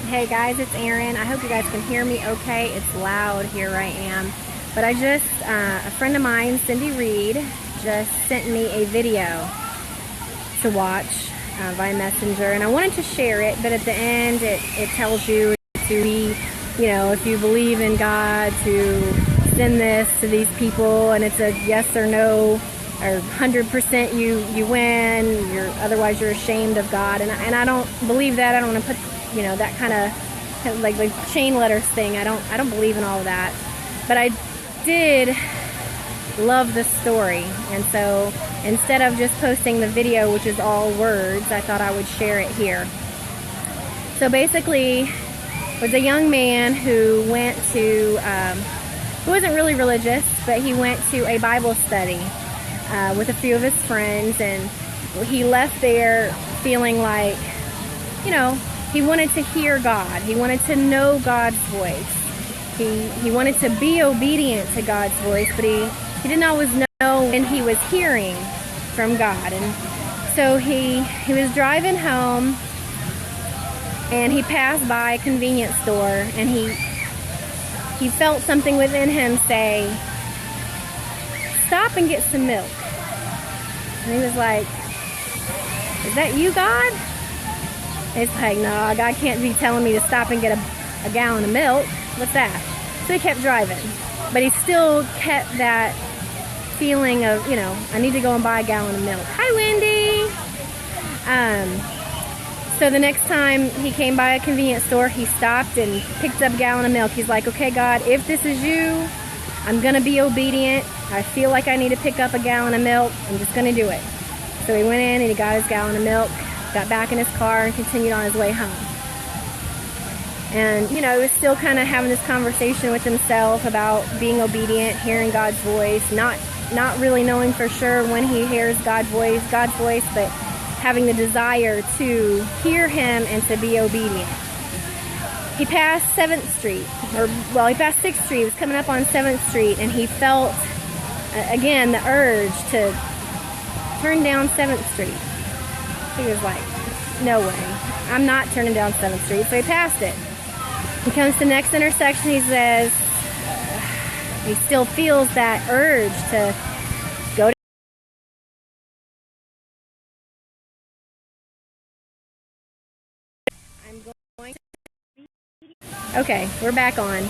Hey guys, it's Erin. I hope you guys can hear me okay. It's loud here where I am. But a friend of mine, Cindy Reed, just sent me a video to watch via Messenger. And I wanted to share it, but at the end it tells you to be, if you believe in God, to send this to these people. And it's a yes or no, or 100% you win, otherwise you're ashamed of God. And I don't believe that. I don't want to put that kind of like chain letters thing. I don't believe in all of that. But I did love the story, and so instead of just posting the video, which is all words, I thought I would share it here. So basically, it was a young man who went to, who wasn't really religious, but he went to a Bible study with a few of his friends, and he left there feeling like, he wanted to hear God. He wanted to know God's voice. He wanted to be obedient to God's voice, but he didn't always know when he was hearing from God. And so he was driving home, and he passed by a convenience store, and he felt something within him say, "Stop and get some milk." And he was like, "Is that you, God?" It's like, no, God can't be telling me to stop and get a gallon of milk. What's that? So he kept driving. But he still kept that feeling of, I need to go and buy a gallon of milk. Hi, Wendy! So the next time he came by a convenience store, he stopped and picked up a gallon of milk. He's like, okay, God, if this is you, I'm going to be obedient. I feel like I need to pick up a gallon of milk. I'm just going to do it. So he went in and he got his gallon of milk, got back in his car, and continued on his way home. And, he was still kind of having this conversation with himself about being obedient, hearing God's voice, not really knowing for sure when he hears God's voice, but having the desire to hear him and to be obedient. He passed 7th Street, he passed 6th Street. He was coming up on 7th Street, and he felt, again, the urge to turn down 7th Street. He was like, no way, I'm not turning down 7th Street. So he passed it. He comes to the next intersection. He says, he still feels that urge to go to. I'm going to. Okay, we're back on.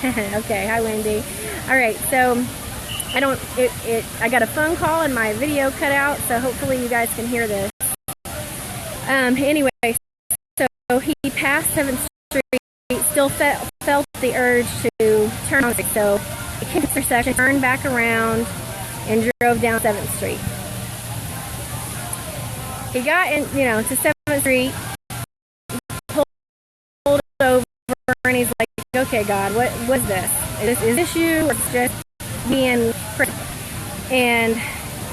Okay, hi Wendy. All right, so I got a phone call and my video cut out, so hopefully you guys can hear this. Anyway, so he passed 7th Street, still felt the urge to turn on. So he came to the intersection, turned back around, and drove down 7th Street. He got in, to 7th Street, pulled over, and he's like, okay, God, what was this? Is this you, or is this just me and Chris? And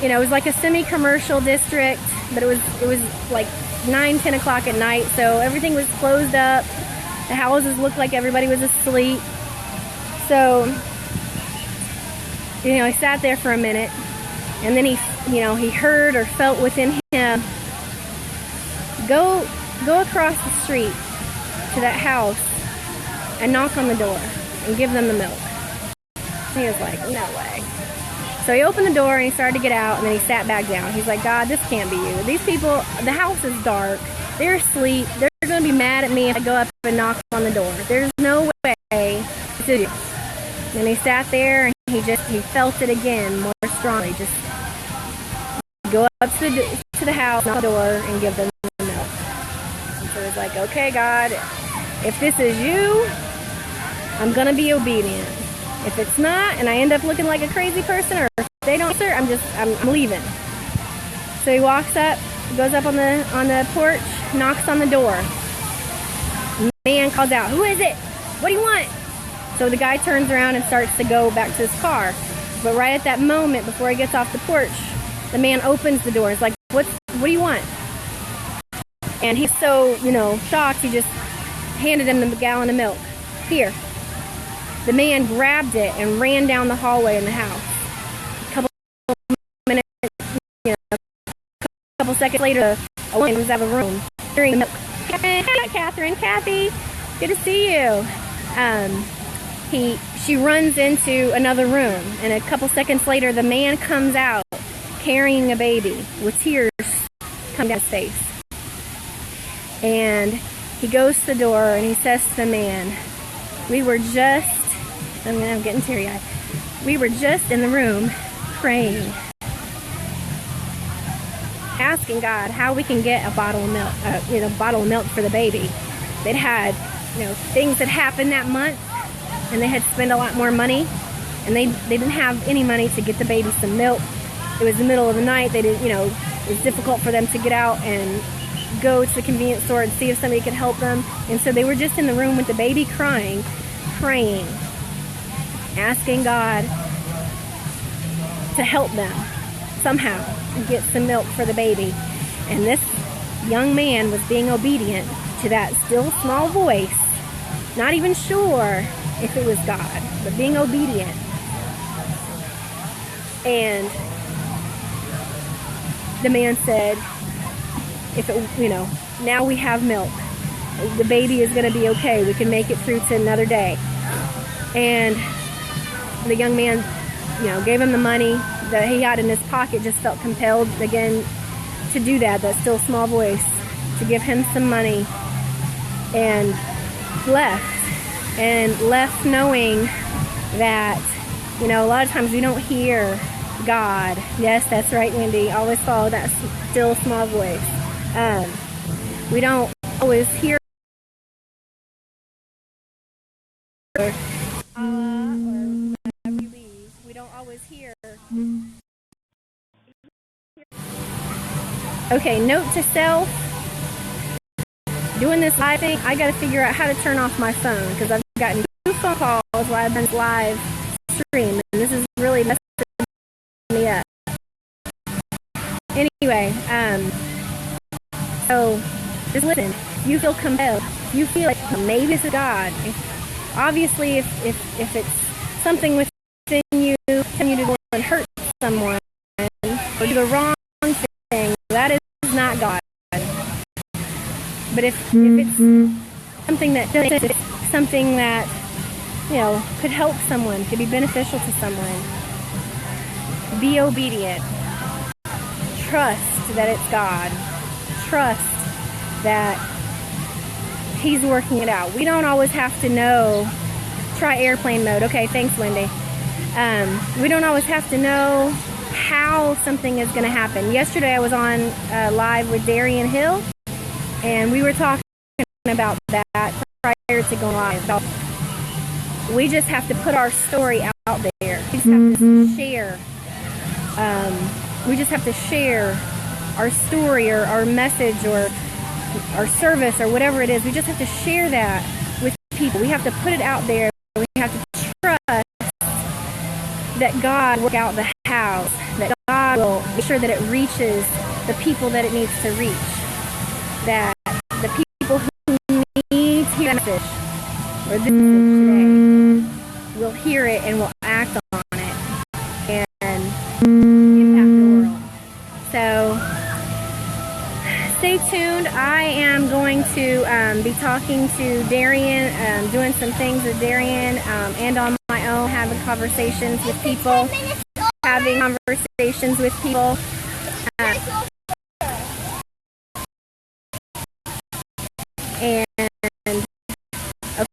it was like a semi-commercial district, but it was like 9-10 o'clock at night, so everything was closed up. The houses looked like everybody was asleep. So he sat there for a minute, and then he heard or felt within him, go across the street to that house and knock on the door and give them the milk. He was like, no way. So he opened the door and he started to get out, and then he sat back down. He's like, God, this can't be you. These people, the house is dark. They're asleep. They're going to be mad at me if I go up and knock on the door. There's no way it's you. And he sat there and he felt it again more strongly. Just go up to the house, knock on the door, and give them the milk. And so he's like, okay, God, if this is you, I'm going to be obedient. If it's not, and I end up looking like a crazy person, or if they don't answer, I'm leaving. So he walks up, goes up on the porch, knocks on the door. Man calls out, who is it? What do you want? So the guy turns around and starts to go back to his car. But right at that moment, before he gets off the porch, the man opens the door. He's like, what do you want? And he's so, shocked, he just handed him the gallon of milk. Here. The man grabbed it and ran down the hallway in the house. A couple minutes, a couple seconds later, a woman comes out of the room carrying milk Hey, Catherine. Kathy, good to see you. She runs into another room, and a couple seconds later, the man comes out carrying a baby with tears coming down his face. And he goes to the door and he says to the man, I'm getting teary-eyed. We were just in the room praying, asking God how we can get a bottle of milk for the baby. They'd had, things that happened that month, and they had to spend a lot more money, and they didn't have any money to get the baby some milk. It was the middle of the night. It was difficult for them to get out and go to the convenience store and see if somebody could help them. And so they were just in the room with the baby crying, praying, asking God to help them somehow get some milk for the baby. And this young man was being obedient to that still small voice, not even sure if it was God, but being obedient. And the man said, now we have milk. The baby is going to be okay. We can make it through to another day. And the young man, gave him the money that he had in his pocket, just felt compelled again to do that still small voice, to give him some money, and left knowing that, a lot of times we don't hear God. Yes, that's right, Wendy. Always follow that still small voice. We don't always hear or we don't always hear. Okay, note to self. Doing this live thing, I gotta figure out how to turn off my phone, because I've gotten 2 phone calls while I've been live stream, and this is really messing me up. Anyway, so just listen. You feel compelled. You feel like maybe this is God. Obviously, if it's something within you telling you to go and hurt someone or do the wrong thing, that is not God. But if it's something that could help someone, could be beneficial to someone, be obedient. Trust that it's God. Trust that He's working it out. We don't always have to know. Try airplane mode. Okay, thanks, Wendy. We don't always have to know how something is going to happen. Yesterday I was on live with Darian Hill, and we were talking about that prior to going live. We just have to put our story out there. We just have to share. We just have to share our story or our message or our service or whatever it is. We just have to share that with people. We have to put it out there. We have to trust that God will work out the house, that God will make sure that it reaches the people that it needs to reach, that the people who need to hear the message or this message today will hear it and will act on it and impact the world. So stay tuned. I am going to be talking to Darian, doing some things with Darian, and on my own, having conversations with people. And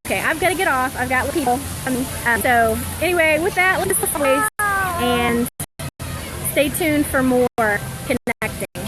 okay, I've got to get off. I've got people coming. So anyway, with that, let's and stay tuned for more Connect.